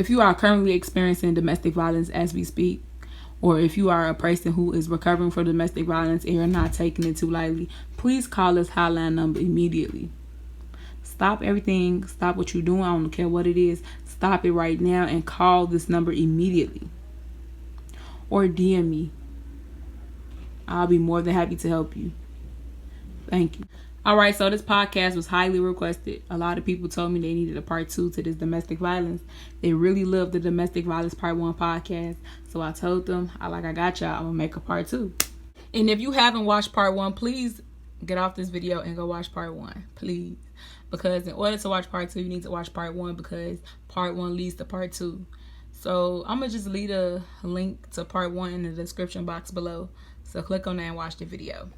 If you are currently experiencing domestic violence as we speak, or if you are a person who is recovering from domestic violence and you're not taking it too lightly, please call this hotline number immediately. Stop everything. Stop what you're doing. I don't care what it is. Stop it right now and call this number immediately. Or DM me. I'll be more than happy to help you. Thank you. Alright, so this podcast was highly requested. A lot of people told me they needed a part 2 to this domestic violence. They really loved the domestic violence part 1 podcast. So I told them, I got y'all. I'm going to make a part 2. And if you haven't watched part 1, please get off this video and go watch part 1. Please. Because in order to watch part 2, you need to watch part 1 because part 1 leads to part 2. So I'm going to just leave a link to part 1 in the description box below. So click on that and watch the video.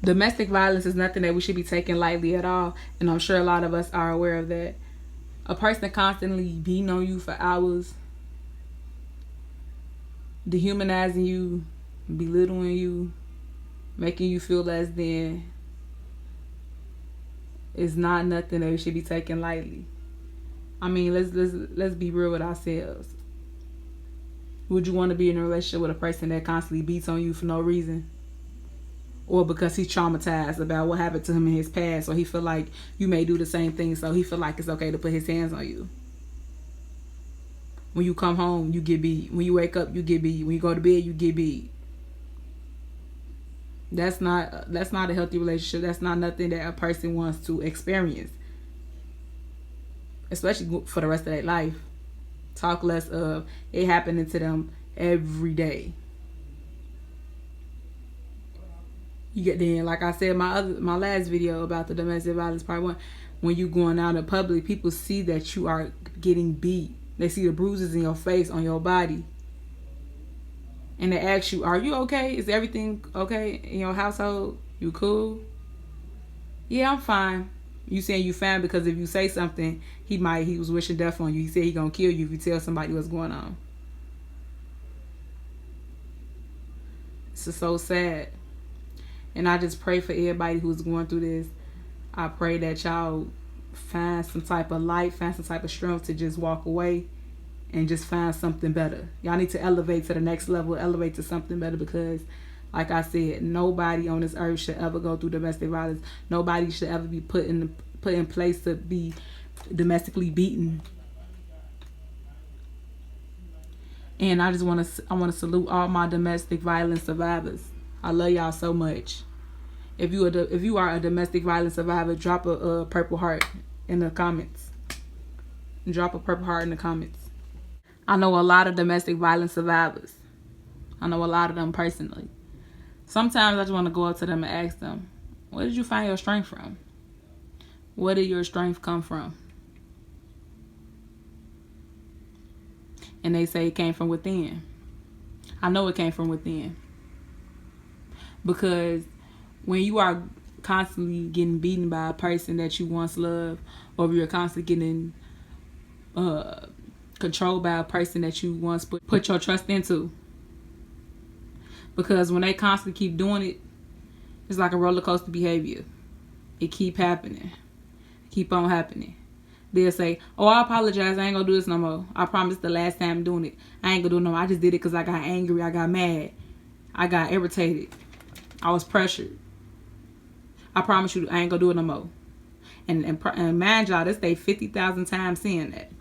Domestic violence is nothing that we should be taking lightly at all. And I'm sure a lot of us are aware of that. A person constantly beating on you for hours, dehumanizing you, belittling you, making you feel less than, is not nothing that we should be taking lightly. I mean, let's be real with ourselves. Would you want to be in a relationship with a person that constantly beats on you for no reason? Or because he's traumatized about what happened to him in his past, or he feel like you may do the same thing, so he feel like it's okay to put his hands on you. When you come home, you get beat. When you wake up, you get beat. When you go to bed, you get beat. That's not a healthy relationship. That's not nothing that a person wants to experience, especially for the rest of their life. Talk less of it happening to them every day. You get then, like I said, my last video about the domestic violence part 1, when you going out in public, people see that you are getting beat. They see the bruises in your face, on your body. And they ask you, are you okay? Is everything okay in your household? You cool? Yeah, I'm fine. You saying you fine because if you say something, he was wishing death on you. He said he gonna kill you if you tell somebody what's going on. This is so sad. And I just pray for everybody who's going through this. I pray that y'all find some type of light, find some type of strength to just walk away and just find something better. Y'all need to elevate to the next level, elevate to something better because, like I said, nobody on this earth should ever go through domestic violence. Nobody should ever be put in place to be domestically beaten. And I want to salute all my domestic violence survivors. I love y'all so much. If you are a domestic violence survivor, drop a purple heart in the comments. Drop a purple heart in the comments. I know a lot of domestic violence survivors. I know a lot of them personally. Sometimes I just want to go up to them and ask them, where did you find your strength from? Where did your strength come from? And they say it came from within. I know it came from within. Because when you are constantly getting beaten by a person that you once loved, or you're constantly getting controlled by a person that you once put your trust into. Because when they constantly keep doing it, it's like a roller coaster behavior. It keep happening. Keep on happening. They'll say, oh, I apologize. I ain't gonna do this no more. I promise the last time I'm doing it. I ain't gonna do it no more. I just did it because I got angry. I got mad. I got irritated. I was pressured. I promise you, I ain't gonna do it no more. And mind y'all, they stay 50,000 times saying that.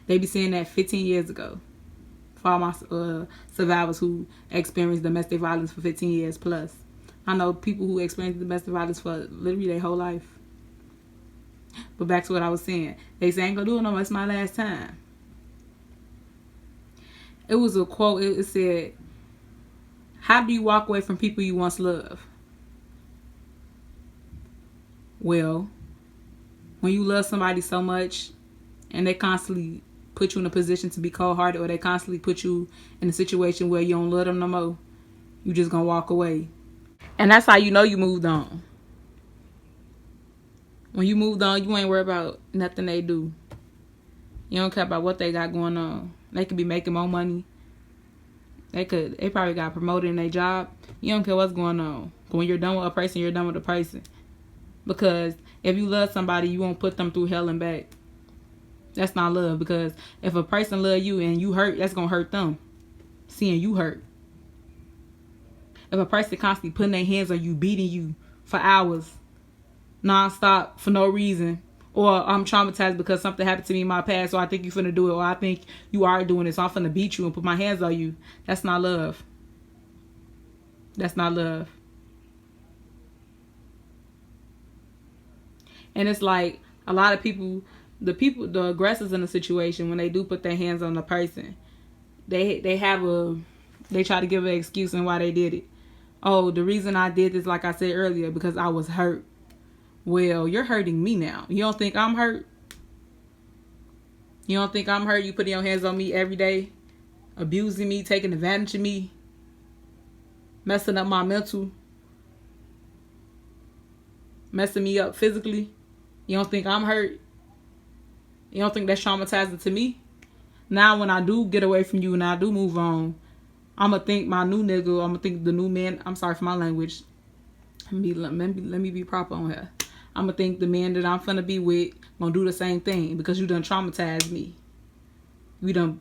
They be saying that 15 years ago. For all my survivors who experienced domestic violence for 15 years plus. I know people who experienced domestic violence for literally their whole life. But back to what I was saying. They say, I ain't gonna do it no more. It's my last time. It was a quote. It said, how do you walk away from people you once loved? Well, when you love somebody so much and they constantly put you in a position to be cold-hearted, or they constantly put you in a situation where you don't love them no more, you just gonna walk away. And that's how you know you moved on. When you moved on, you ain't worried about nothing they do. You don't care about what they got going on. They could be making more money. They probably got promoted in their job. You don't care what's going on. But when you're done with a person, you're done with a person. Because if you love somebody, you won't put them through hell and back. That's not love, because if a person love you and you hurt, that's gonna hurt them. Seeing you hurt. If a person constantly putting their hands on you, beating you for hours, non-stop, for no reason, or I'm traumatized because something happened to me in my past, so I think you finna do it, or I think you are doing it, so I'm finna beat you and put my hands on you. That's not love. That's not love. And it's like a lot of people, the aggressors in the situation, when they do put their hands on the person, they try to give an excuse and why they did it. Oh, the reason I did this, like I said earlier, because I was hurt. Well, you're hurting me now. You don't think I'm hurt? You don't think I'm hurt? You putting your hands on me every day, abusing me, taking advantage of me, messing up my mental, messing me up physically. You don't think I'm hurt? You don't think that's traumatizing to me? Now when I do get away from you and I do move on, I'm going to think my new nigga, I'm going to think the new man, I'm sorry for my language. Let me be proper on here. I'm going to think the man that I'm finna be with going to do the same thing because you done traumatized me. You done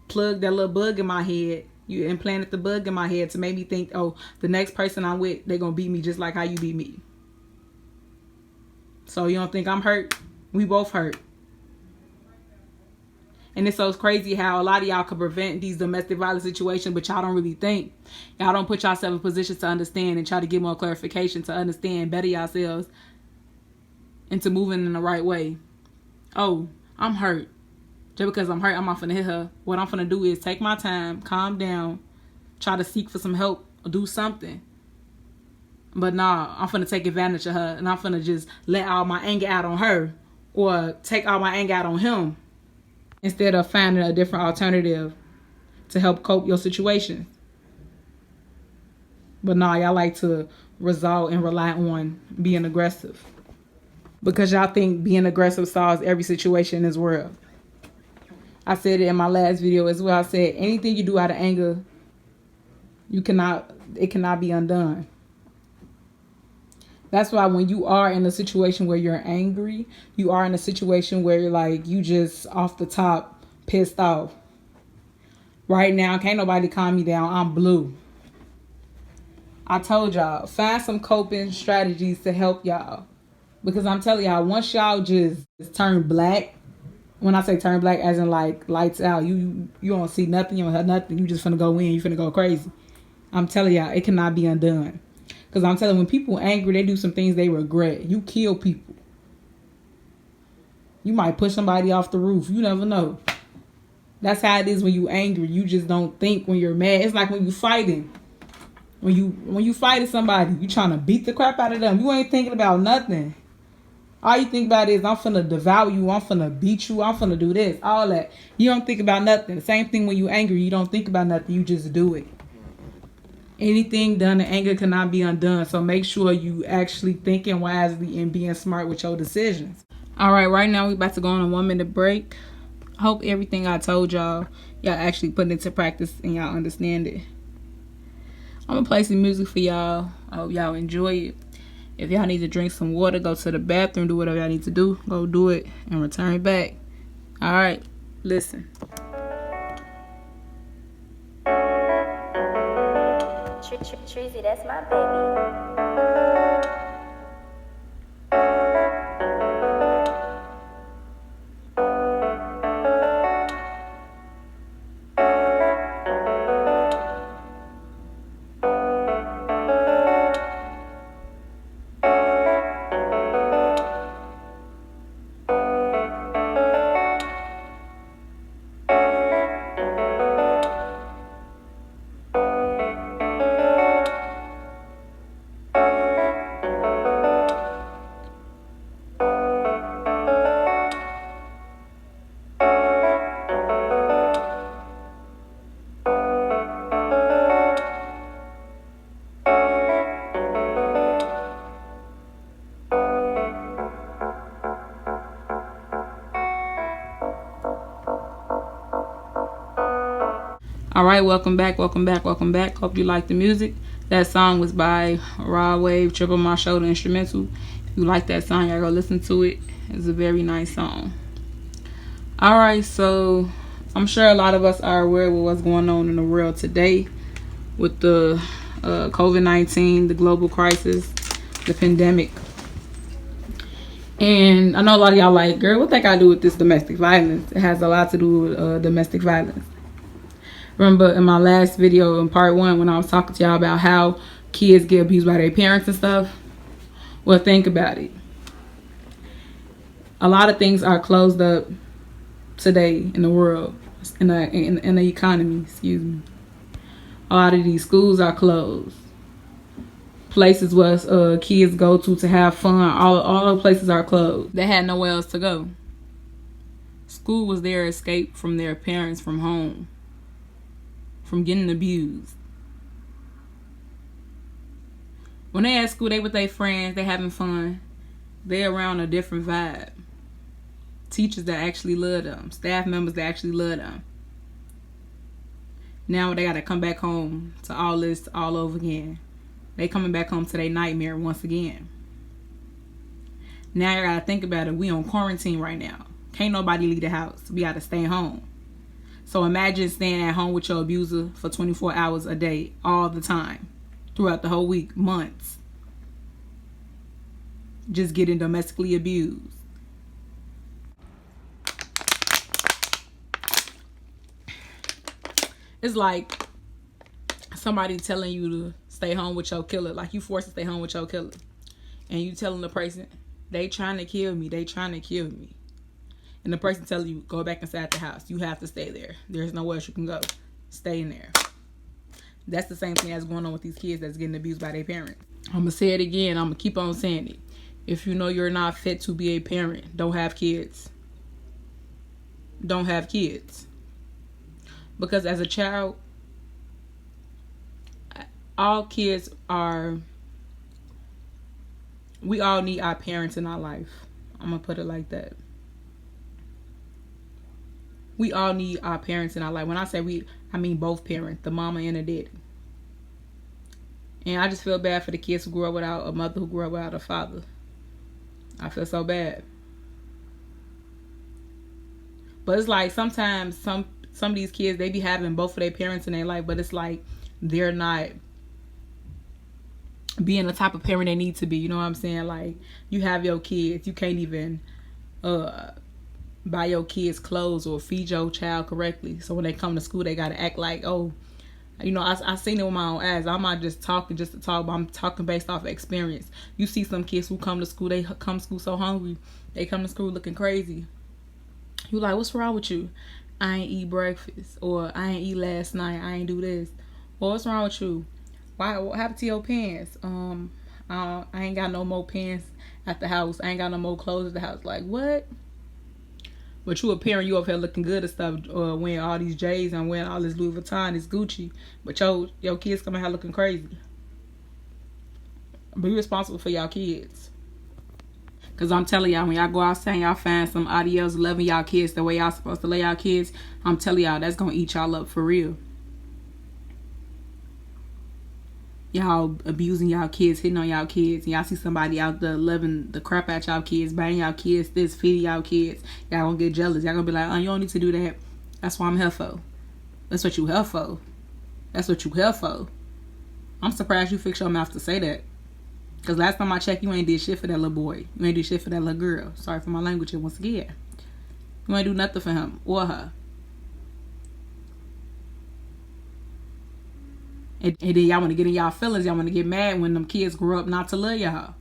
plugged that little bug in my head. You implanted the bug in my head to make me think, oh, the next person I'm with, they going to beat me just like how you beat me. So you don't think I'm hurt? We both hurt. And it's so crazy how a lot of y'all could prevent these domestic violence situations, but y'all don't really think. Y'all don't put yourself in positions to understand and try to get more clarification to understand, better yourselves, into moving in the right way. Oh, I'm hurt. Just because I'm hurt, I'm not finna hit her. What I'm finna do is take my time, calm down, try to seek for some help, or do something. But nah, I'm finna take advantage of her, and I'm finna just let all my anger out on her, or take all my anger out on him, instead of finding a different alternative to help cope your situation. But nah, y'all like to resort and rely on being aggressive, because y'all think being aggressive solves every situation in this world. I said it in my last video as well. I said anything you do out of anger, it cannot be undone. That's why when you are in a situation where you're angry, you are in a situation where you're like, you just off the top pissed off. Right now, can't nobody calm me down. I'm blue. I told y'all, find some coping strategies to help y'all. Because I'm telling y'all, once y'all just turn black, when I say turn black, as in like lights out, you don't see nothing, you don't have nothing, you just finna go in, you finna go crazy. I'm telling y'all, it cannot be undone. Because I'm telling you, when people are angry, they do some things they regret. You kill people. You might push somebody off the roof. You never know. That's how it is when you angry. You just don't think when you're mad. It's like when you fighting. When you fighting somebody, you trying to beat the crap out of them. You ain't thinking about nothing. All you think about is, I'm finna devour you. I'm finna beat you. I'm finna do this. All that. You don't think about nothing. The same thing when you angry. You don't think about nothing. You just do it. Anything done in anger cannot be undone. So make sure you actually thinking wisely and being smart with your decisions. All right now we about to go on a 1-minute break. Hope everything I told y'all actually put into practice and y'all understand it. I'm gonna play some music for y'all. I hope y'all enjoy it. If y'all need to drink some water, go to the bathroom, do whatever y'all need to do, go do it and return back. All right, listen. Treasy, that's my baby. All right, welcome back. Hope you like the music. That song was by Raw Wave, Triple My Shoulder instrumental. If you like that song, y'all go listen to it. It's a very nice song. All right, so I'm sure a lot of us are aware of what's going on in the world today with the COVID-19, the global crisis, the pandemic. And I know a lot of y'all like, girl, what that got to do with this domestic violence? It has a lot to do with domestic violence. Remember in my last video in part 1 when I was talking to y'all about how kids get abused by their parents and stuff? Well, think about it. A lot of things are closed up today in the world, in the economy, excuse me. A lot of these schools are closed. Places where kids go to have fun, all the places are closed. They had nowhere else to go. School was their escape from their parents, from home, from getting abused. When they at school, they with their friends, they having fun. They around a different vibe. Teachers that actually love them, staff members that actually love them. Now they gotta come back home to all this all over again. They coming back home to their nightmare once again. Now you gotta think about it. We on quarantine right now. Can't nobody leave the house. We gotta stay home. So imagine staying at home with your abuser for 24 hours a day, all the time, throughout the whole week, months. Just getting domestically abused. It's like somebody telling you to stay home with your killer. Like you forced to stay home with your killer. And you telling the person, they trying to kill me. They trying to kill me. And the person telling you, go back inside the house. You have to stay there. There's nowhere else you can go. Stay in there. That's the same thing that's going on with these kids that's getting abused by their parents. I'm going to say it again. I'm going to keep on saying it. If you know you're not fit to be a parent, don't have kids. Don't have kids. Because as a child, all kids are, we all need our parents in our life. I'm going to put it like that. We all need our parents in our life. When I say we, I mean both parents, the mama and the daddy. And I just feel bad for the kids who grew up without a mother, who grew up without a father. I feel so bad. But it's like sometimes some of these kids, they be having both of their parents in their life, but it's like they're not being the type of parent they need to be. You know what I'm saying? Like, you have your kids, you can't even buy your kids clothes or feed your child correctly. So when they come to school, they gotta act like, oh, you know, I seen it with my own eyes. I'm not just talking just to talk, but I'm talking based off of experience. You see some kids who come to school, they come to school so hungry, they come to school looking crazy. You like, what's wrong with you? I ain't eat breakfast, or I ain't eat last night, I ain't do this. Well, what's wrong with you? Why? What happened to your pants? I ain't got no more pants at the house. I ain't got no more clothes at the house. Like, what? But you a parent, you up here looking good and stuff, wearing all these J's and wearing all this Louis Vuitton, this Gucci. But your kids coming here looking crazy. Be responsible for y'all kids. Because I'm telling y'all, when y'all go outside and y'all find some adios loving y'all kids the way y'all supposed to lay y'all kids, I'm telling y'all, that's going to eat y'all up for real. Y'all abusing y'all kids, hitting on y'all kids, and y'all see somebody out there loving the crap out y'all kids, buying y'all kids this, feeding y'all kids, y'all gonna get jealous. Y'all gonna be like, oh, you don't need to do that. That's why I'm here for. That's what you here for. That's what you here for. I'm surprised you fixed your mouth to say that. Because last time I checked, you ain't did shit for that little boy. You ain't did shit for that little girl. Sorry for my language here once again. You ain't do nothing for him or her. And then y'all want to get in y'all feelings. Y'all want to get mad when them kids grew up not to love y'all.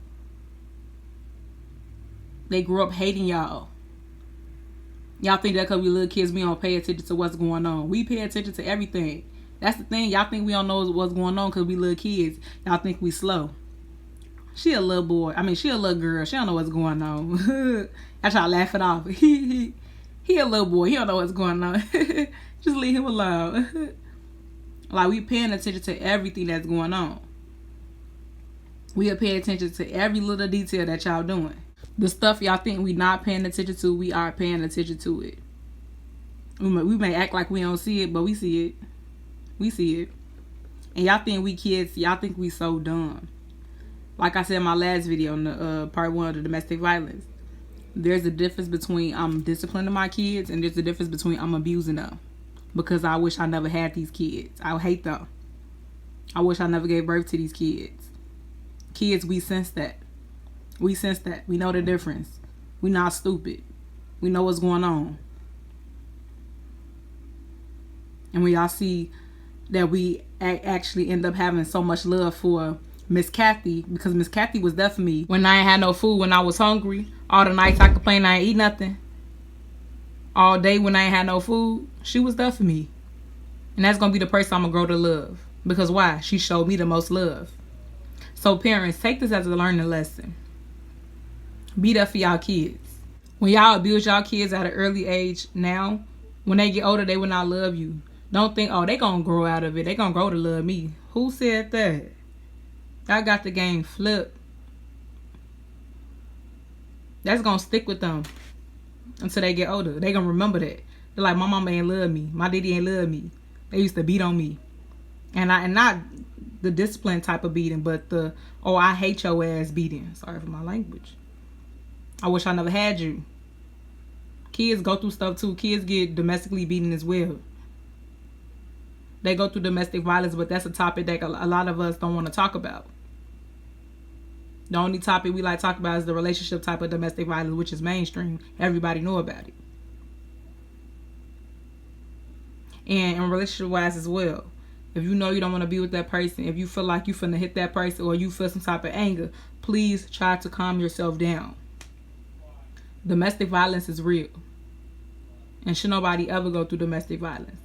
They grew up hating y'all. Y'all think that because we little kids, we don't pay attention to what's going on. We pay attention to everything. That's the thing. Y'all think we don't know what's going on because we little kids. Y'all think we slow. She a little boy. I mean, she a little girl. She don't know what's going on. I try to laugh it off. He a little boy. He don't know what's going on. Just leave him alone. Like, we paying attention to everything that's going on. We are paying attention to every little detail that y'all doing. The stuff y'all think we not paying attention to, we are paying attention to it. We may act like we don't see it, but we see it. We see it. And y'all think we kids, y'all think we so dumb. Like I said in my last video, in the part 1 of the domestic violence. There's a difference between I'm disciplining my kids and there's a difference between I'm abusing them. Because I wish I never had these kids. I hate them. I wish I never gave birth to these kids. Kids, we sense that. We sense that. We know the difference. We not stupid. We know what's going on. And we all see that we actually end up having so much love for Miss Kathy, because Miss Kathy was there for me when I ain't had no food, when I was hungry. All the nights I complained I ain't eat nothing. All day when I ain't had no food, she was there for me. And that's going to be the person I'm going to grow to love. Because why? She showed me the most love. So parents, take this as a learning lesson. Be there for y'all kids. When y'all abuse y'all kids at an early age now, when they get older, they will not love you. Don't think, oh, they going to grow out of it. They going to grow to love me. Who said that? Y'all got the game flipped. That's going to stick with them until they get older. They going to remember that. They're like, my mama ain't love me. My daddy ain't love me. They used to beat on me. And not the discipline type of beating, but the, oh, I hate your ass beating. Sorry for my language. I wish I never had you. Kids go through stuff too. Kids get domestically beaten as well. They go through domestic violence, but that's a topic that a lot of us don't want to talk about. The only topic we like to talk about is the relationship type of domestic violence, which is mainstream. Everybody know about it. And in relationship-wise as well. If you know you don't want to be with that person, if you feel like you finna hit that person or you feel some type of anger, please try to calm yourself down. Domestic violence is real. And should nobody ever go through domestic violence.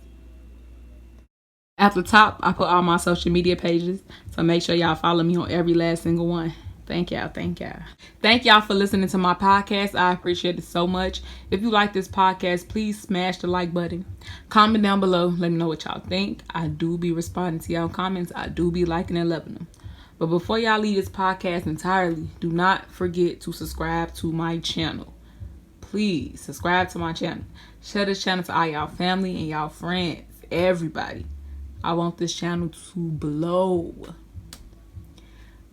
At the top, I put all my social media pages. So make sure y'all follow me on every last single one. Thank y'all. Thank y'all. Thank y'all for listening to my podcast. I appreciate it so much. If you like this podcast, please smash the like button. Comment down below. Let me know what y'all think. I do be responding to y'all comments. I do be liking and loving them. But before y'all leave this podcast entirely, do not forget to subscribe to my channel. Please subscribe to my channel. Share this channel to all y'all family and y'all friends. Everybody. I want this channel to blow.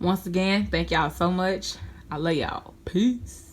Once again, thank y'all so much. I love y'all. Peace.